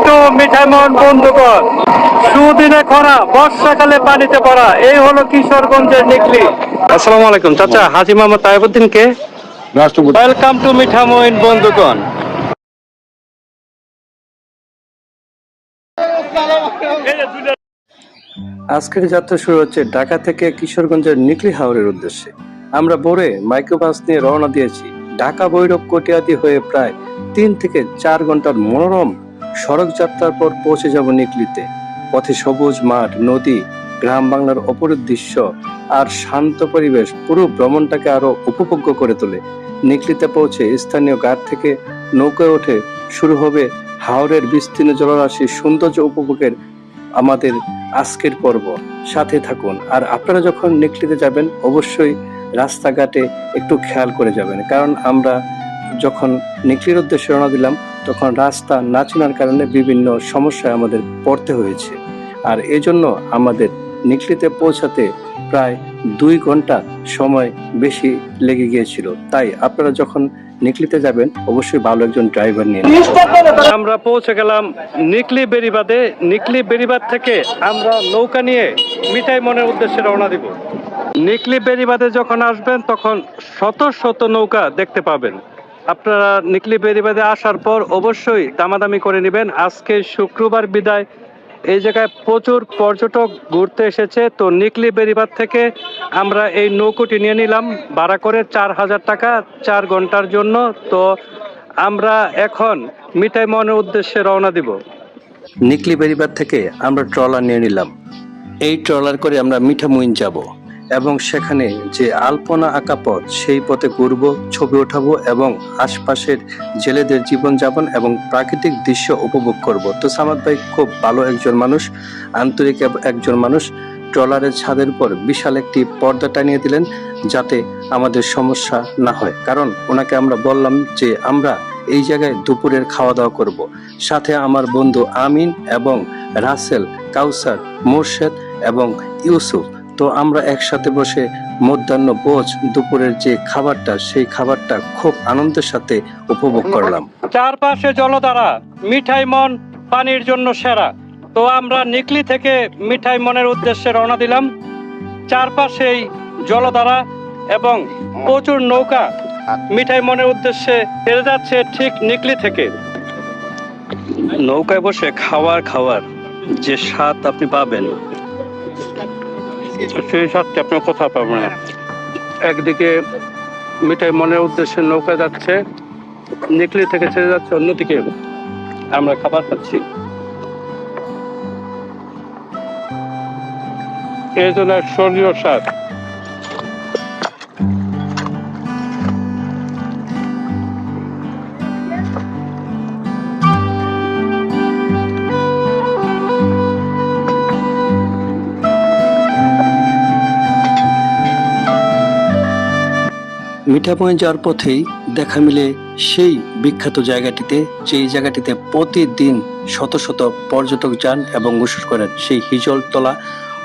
Two মিঠাইমন বন্ধুগণ, সুদিনে খরা, বর্ষাকালে পানিতে পড়া, এই হলো কিশোরগঞ্জের নিকলি। আসসালামু আলাইকুম চাচা, হাজী মোহাম্মদ তাইবুদ্দিন কে। ওয়েলকাম টু মিঠামইন বন্ধুগণ। আজকের যাত্রা শুরু হচ্ছে ঢাকা থেকে কিশোরগঞ্জের নিকলি হাওরের উদ্দেশ্যে। আমরা ভোরে মাইক্রোবাস নিয়ে রওনা দিয়েছি। ঢাকা ভৈরব কটিয়াদি হয়ে প্রায় 3 থেকে 4 ঘন্টার মনোরম সড়ক যাত্রার পর পৌঁছে যাব নিকলিতে। পথে সবুজ মাঠ, নদী, গ্রাম বাংলার অপরূপ দৃশ্য আর শান্ত পরিবেশ পুরো ভ্রমণটাকে আরো উপভোগ্য করে তোলে। নিকলিতে পৌঁছে স্থানীয় ঘাট থেকে নৌকায় ওঠে শুরু হবে হাওরের বিস্তীর্ণ জলরাশির সৌন্দর্য উপভোগের আমাদের আজকের পর্ব। সাথে থাকুন। আর আপনারা যখন নিকলিতে যাবেন অবশ্যই রাস্তাঘাটে একটু খেয়াল করে যাবেন, কারণ আমরা যখন নিকলির উদ্দেশ্যে রওনা দিলাম তখন রাস্তা না চেনার কারণে বিভিন্ন সমস্যায় আমাদের পড়তে হয়েছে। আর এজন্য আমাদের নিকলিতে পৌঁছাতে প্রায় 2 ঘন্টা সময় বেশি লেগে গিয়েছিল। তাই আপনারা যখন নিকলিতে যাবেন অবশ্যই ভালো একজন ড্রাইভার নিয়ে। আমরা পৌঁছে গেলাম নিকলি বেড়িবাঁধে। নিকলি বেড়িবাঁধ থেকে আমরা নৌকা নিয়ে মিঠাইমনের উদ্দেশ্যে রওনা দিব। নিকলি বেড়িবাঁধে যখন আসবেন তখন শত শত নৌকা দেখতে পাবেন। আপনারা নিকলি বেড়িবাঁধে আসার পর অবশ্যই দামাদামি করে নেবেন। আজকে শুক্রবার বিদায়, এই জায়গায় প্রচুর পর্যটক ঘুরতে এসেছে। তো নিকলি বেড়িবাঁধ থেকে আমরা এই নৌকোটি নিয়ে নিলাম ভাড়া করে 4000 টাকা 4 ঘন্টার জন্য। তো আমরা এখন মিঠাইমনের উদ্দেশ্যে রওনা দিব। নিকলি বেড়িবাঁধ থেকে আমরা ট্রলার নিয়ে নিলাম। এই ট্রলার করে আমরা মিঠামইন যাব এবং সেখানে যে আলপনা আঁকা পথ, সেই পথে ঘুরবো, ছবি ওঠাবো এবং আশপাশের জেলেদের জীবনযাপন এবং প্রাকৃতিক দৃশ্য উপভোগ করব। তো সামাদ ভাই খুব ভালো একজন মানুষ, আন্তরিক একজন মানুষ। ট্রলারের ছাদের উপর বিশাল একটি পর্দা টানিয়ে দিলেন যাতে আমাদের সমস্যা না হয়, কারণ ওনাকে আমরা বললাম যে আমরা এই জায়গায় দুপুরের খাওয়া দাওয়া করব। সাথে আমার বন্ধু আমিন এবং রাসেল, কাউসার, মোর্শেদ এবং ইউসুফ। তো আমরা একসাথে বসে মধ্যাহ্ন ভোজ, দুপুরের যে খাবারটা, সেই খাবারটা খুব আনন্দের সাথে উপভোগ করলাম। চারপাশে জলধারা, মিঠাইমন পানির জন্য সেরা। তো আমরা নিকলি থেকে মিঠাইমনের উদ্দেশ্যে রওনা দিলাম। চারপাশেই জলধারা এবং প্রচুর নৌকা মিঠাইমনের উদ্দেশ্যে ছেড়ে যাচ্ছে ঠিক নিকলি থেকে। নৌকায় বসে খাওয়ার যে স্বাদ আপনি পাবেন, সেই স্বাদটি আপনি কোথাও পাবেন না। একদিকে মিঠাইমনের উদ্দেশ্যে নৌকা যাচ্ছে, নিকলি থেকে ছেড়ে যাচ্ছে, অন্যদিকে আমরা খাবার খাচ্ছি। এই জন্য এক স্বর্গীয় স্বাদ। মিঠামইন যাওয়ার পথেই দেখা মিলে সেই বিখ্যাত জায়গাটিতে, যেই জায়গাটিতে প্রতিদিন শত শত পর্যটক যান এবং গোসল করেন, সেই হিজলতলা।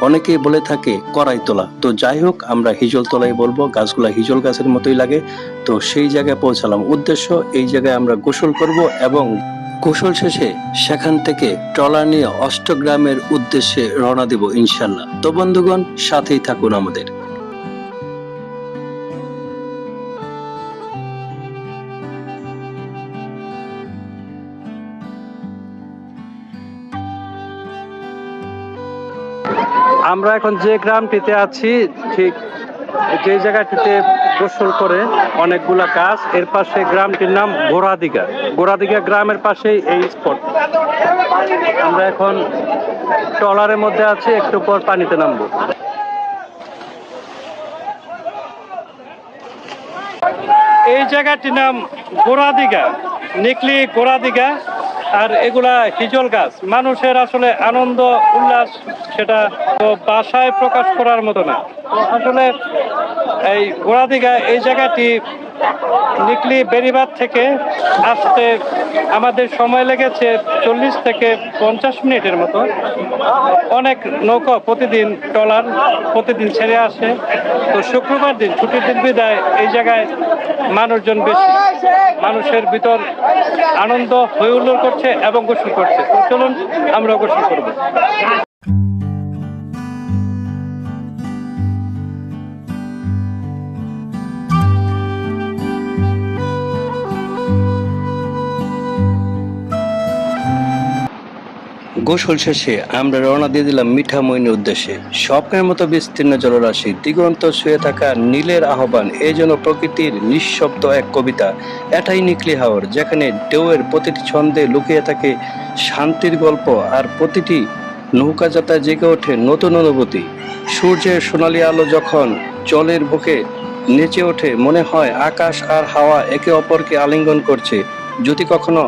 অনেকেই বলে থাকে করাইতলা। তো যাই হোক, আমরা হিজলতলাই বলবো, গাছগুলা হিজল গাছের মতোই লাগে। তো সেই জায়গায় পৌঁছালাম। উদ্দেশ্য, এই জায়গায় আমরা গোসল করব এবং গোসল শেষে সেখান থেকে ট্রলার নিয়ে অষ্টগ্রামের উদ্দেশ্যে রওনা দেব ইনশাল্লাহ। তো বন্ধুগণ, সাথেই থাকুন আমাদের। আমরা এখন যে গ্রামটিতে আছি, ঠিক যে জায়গাটিতে গোসল করে অনেকগুলা গাছ, এর পাশে গ্রামটির নাম গোড়াদিঘা। গোড়াদিঘা গ্রামের পাশেই এই স্পট। আমরা এখন ট্রলারের মধ্যে আছি, একটু পর পানিতে নামবো। এই জায়গাটির নাম গোড়াদিঘা, নিকলি গোড়াদিঘা। আর এগুলা হিজল গাছ। মানুষের আসলে আনন্দ উল্লাস, সেটা তো ভাষায় প্রকাশ করার মতো না। তো আসলে এই গোড়াদিঘা, এই জায়গাটি নিকলি বেড়িবাঁধ থেকে আসতে আমাদের সময় লেগেছে 40 থেকে 50 মিনিটের মতো। অনেক নৌকা প্রতিদিন, ট্রলার প্রতিদিন ছেড়ে আসে। তো শুক্রবার দিন, ছুটির দিন বিদায়, এই জায়গায় মানুষজন বেশি। মানুষের ভিতর আনন্দ হয়ে হুল্লোড় করছে এবং গোসল করছে। তো চলুন আমরা গোসল করবো। গোসল শেষে আমরা রওনা দিয়ে দিলাম মিঠামইনের উদ্দেশ্যে। স্বপ্নের মতো বিস্তীর্ণ জলরাশি, দিগন্ত ছুঁয়ে থাকা নীলের আহ্বান, এই যেন প্রকৃতির নিঃশব্দ এক কবিতা। এটাই নিকলি হাওর, যেখানে ঢেউয়ের প্রতিটি ছন্দে লুকিয়ে থাকে শান্তির গল্প, আর প্রতিটি নৌকা যাত্রায় জেগে ওঠে নতুন অনুভূতি। সূর্যের সোনালী আলো যখন জলের বুকে নেচে ওঠে, মনে হয় আকাশ আর হাওয়া একে অপরকে আলিঙ্গন করছে। যদি কখনো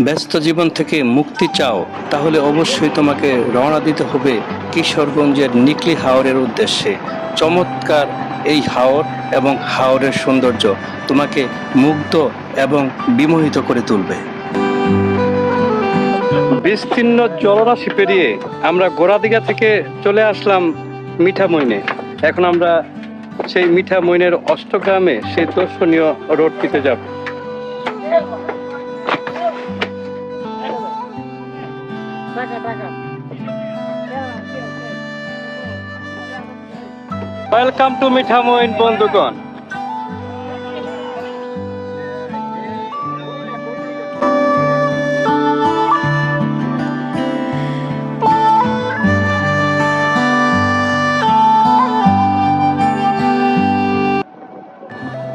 ব্যস্ত জীবন থেকে মুক্তি চাও, তাহলে অবশ্যই তোমাকে রওনা দিতে হবে কিশোরগঞ্জের নিকলি হাওরের উদ্দেশ্যে। চমৎকার এই হাওর এবং হাওরের সৌন্দর্য তোমাকে মুগ্ধ এবং বিমোহিত করে তুলবে। বিস্তীর্ণ জলরাশি পেরিয়ে আমরা গোড়াদিঘা থেকে চলে আসলাম মিঠামইনে। এখন আমরা সেই মিঠামইনের অষ্টগ্রামে সেই দর্শনীয় রোডটিতে যাব। ওয়েলকাম টু মিঠামইন বন্ধুগণ।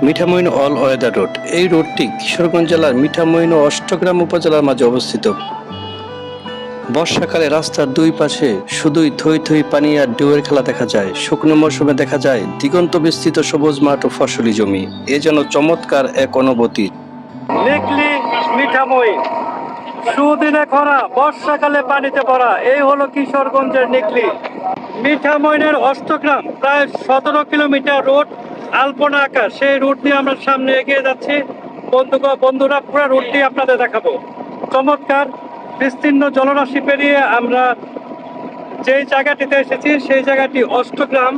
Mithamain all weather road. এই রোডটি কিশোরগঞ্জ জেলার মিঠামইন ও অষ্টগ্রাম উপজেলার মাঝে অবস্থিত। বর্ষাকালে রাস্তার দুই পাশে শুধুই থই থই পানি আর ঢেউয়ের খেলা দেখা যায়। শুকনো মৌসুমে দেখা যায় দিগন্ত বিস্তৃত সবুজ মাঠ ও ফসলি জমি। এ যেন চমৎকার এক অনুভূতি। নিকলি মিঠামইন, সুদিনে খরা, বর্ষাকালে পানিতে ভরা, এই হলো কিশোরগঞ্জের নিকলি। মিঠামইনের অষ্টগ্রাম প্রায় 17 কিলোমিটার রোড, আলপনা আঁকা। সেই রুট দিয়ে আমরা সামনে এগিয়ে যাচ্ছি। বন্ধুরা পুরো রুটটি আপনাদের দেখাবো। চমৎকার বিস্তীর্ণ জলরাশি পেরিয়ে আমরা যেই জায়গাটিতে এসেছি সেই জায়গাটি অষ্টগ্রাম।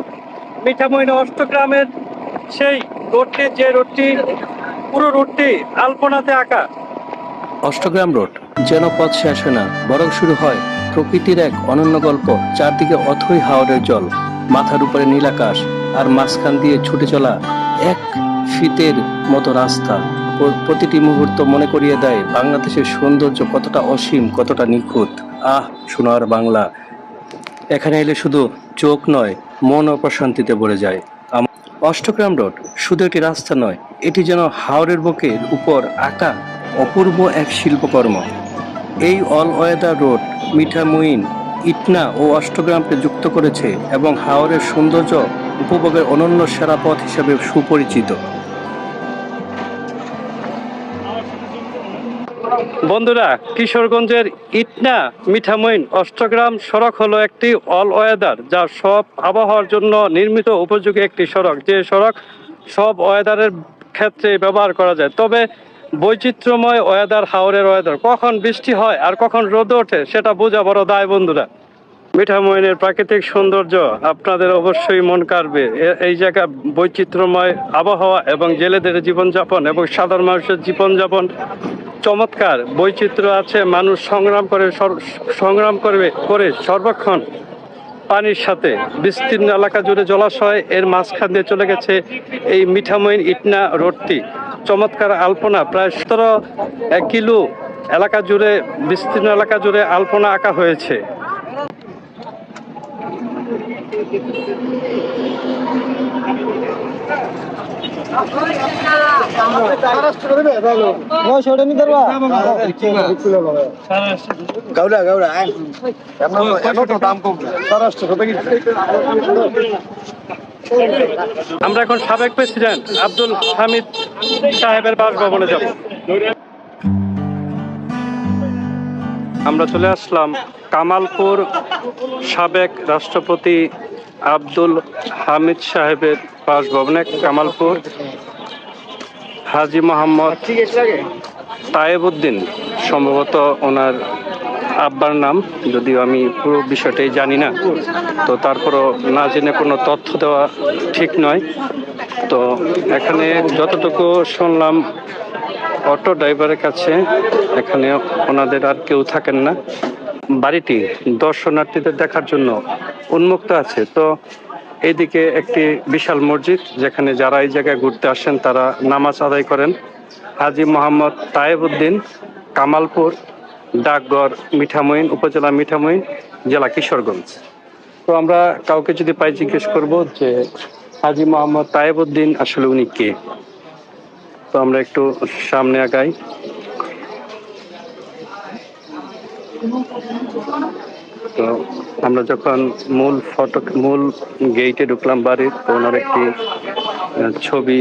মিঠামইন অষ্টগ্রামের সেই রোডটি, যে রোডটি পুরো রুটটি আলপনাতে আঁকা। অষ্টগ্রাম রোড যেন পথ শেষ হয় না, বরং শুরু হয় প্রকৃতির এক অনন্য গল্প। চারদিকে অথই হাওরের জল, মাথার উপরে নীল আকাশ, আর মাঝখান দিয়ে ছুটে চলা এক ফিতের মতো রাস্তা। প্রতিটি মুহূর্ত মনে করিয়ে দেয় বাংলাদেশের সৌন্দর্য কতটা অসীম, কতটা নিখুঁত। আহ, সোনার বাংলা। এখানে এলে শুধু চোখ নয়, মন ও প্রশান্তিতে ভরে যায়। অষ্টগ্রাম রোড শুধু একটি রাস্তা নয়, এটি যেন হাওরের বুকের উপর আঁকা অপূর্ব এক শিল্পকর্ম। এই all weather road Mithamoin, Itna ও অষ্টগ্রামকে যুক্ত করেছে এবং হাওরের সৌন্দর্য উপভোগের অনন্য সেরা পথ হিসেবে সুপরিচিত। বন্ধুরা, কিশোরগঞ্জের ইটনা মিঠামইন অষ্টগ্রাম সড়ক হলো একটি অল ওয়েদার, যা সব আবহাওয়ার জন্য নির্মিত উপযোগী একটি সড়ক। যে সড়ক সব ওয়েদারের ক্ষেত্রে ব্যবহার করা যায়। তবে বৈচিত্র্যময় ওয়েদার, হাওরের ওয়েদার, কখন বৃষ্টি হয় আর কখন রোদ ওঠে সেটা বোঝা বড় দায়। বন্ধুরা, মিঠামইনের প্রাকৃতিক সৌন্দর্য আপনাদের অবশ্যই মন কাড়বে। এই জায়গা বৈচিত্র্যময় আবহাওয়া এবং জেলেদের জীবনযাপন এবং সাধারণ মানুষের জীবনযাপন চমৎকার। বৈচিত্র্য আছে, মানুষ সংগ্রাম করে সর্বক্ষণ পানির সাথে। বিস্তীর্ণ এলাকা জুড়ে জলাশয়, এর মাঝখান দিয়ে চলে গেছে এই মিঠামইন ইটনা রোডটি। চমৎকার আলপনা, প্রায় 17 কিলো এলাকা জুড়ে, বিস্তীর্ণ এলাকা জুড়ে আলপনা আঁকা হয়েছে। আমরা এখন সাবেক প্রেসিডেন্ট আব্দুল হামিদ সাহেবের বাসভবনে যাব। আমরা চলে আসলাম কামালপুর সাবেক রাষ্ট্রপতি আব্দুল হামিদ সাহেবের বাসভবনে। কামালপুর হাজি মোহাম্মদ তায়েবউদ্দিন সম্ভবত ওনার আব্বার নাম, যদিও আমি পুরো বিষয়টাই জানি না, তো তারপরও না জেনে কোনো তথ্য দেওয়া ঠিক নয়। তো এখানে যতটুকু শুনলাম অটো ড্রাইভারের কাছে এখানে ওনাদের আর কেউ থাকেন না। বাড়িটি দর্শনার্থীদের দেখার জন্য উন্মুক্ত আছে। তো এইদিকে একটি বিশাল মসজিদ, যেখানে যারা এই জায়গায় ঘুরতে আসেন তারা নামাজ আদায় করেন। হাজী মোহাম্মদ তায়েবউদ্দিন, কামালপুর, ডাকঘর মিঠামইন, উপজেলা মিঠামইন, জেলা কিশোরগঞ্জ। তো আমরা কাউকে যদি পাই জিজ্ঞেস করব যে হাজী মোহাম্মদ তায়েবউদ্দিন আসলে উনি কে। তো আমরা একটু সামনে আগাই। তো আমরা যখন মূল গেইটে ঢুকলাম বাড়ির, তো ওনার একটি ছবি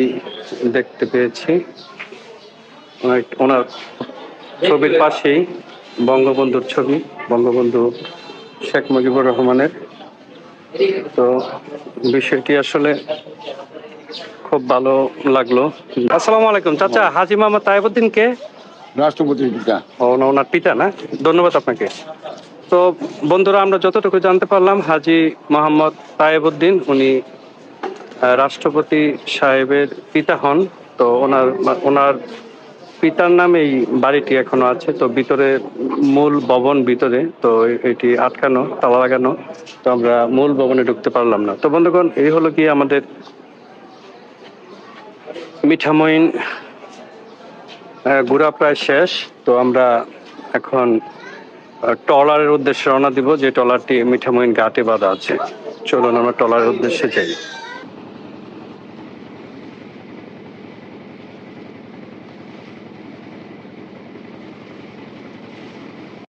দেখতে পেয়েছি। ওনার ছবির পাশেই বঙ্গবন্ধুর ছবি, বঙ্গবন্ধু শেখ মুজিবুর রহমানের। তো বিষয়টি আসলে খুব ভালো লাগলো। আসসালামু আলাইকুম চাচা, হাজী মোহাম্মদ তায়েবউদ্দিন কে? রাষ্ট্রপতির পিতা। ওনার পিতা না? ধন্যবাদ আপনাকে। তো বন্ধুরা, আমরা যতটুকু জানতে পারলাম, হাজী মোহাম্মদ তায়েবউদ্দিন উনি রাষ্ট্রপতি সাহেবের পিতা হন। তো ওনার পিতার নামে এই বাড়িটি এখনো আছে। তো ভিতরে মূল ভবন ভিতরে, তো এটি আটকানো, তালা লাগানো। তো আমরা মূল ভবনে ঢুকতে পারলাম না। তো বন্ধুগণ, এই হলো কি আমাদের মিঠামইন ঘোরা প্রায় শেষ। তো আমরা এখন ট্রলারের উদ্দেশ্যে রওনা দিব, যে ট্রলারটি মিঠামইন ঘাটে বাঁধা আছে। চলুন আমরা ট্রলারের উদ্দেশ্যে যাই।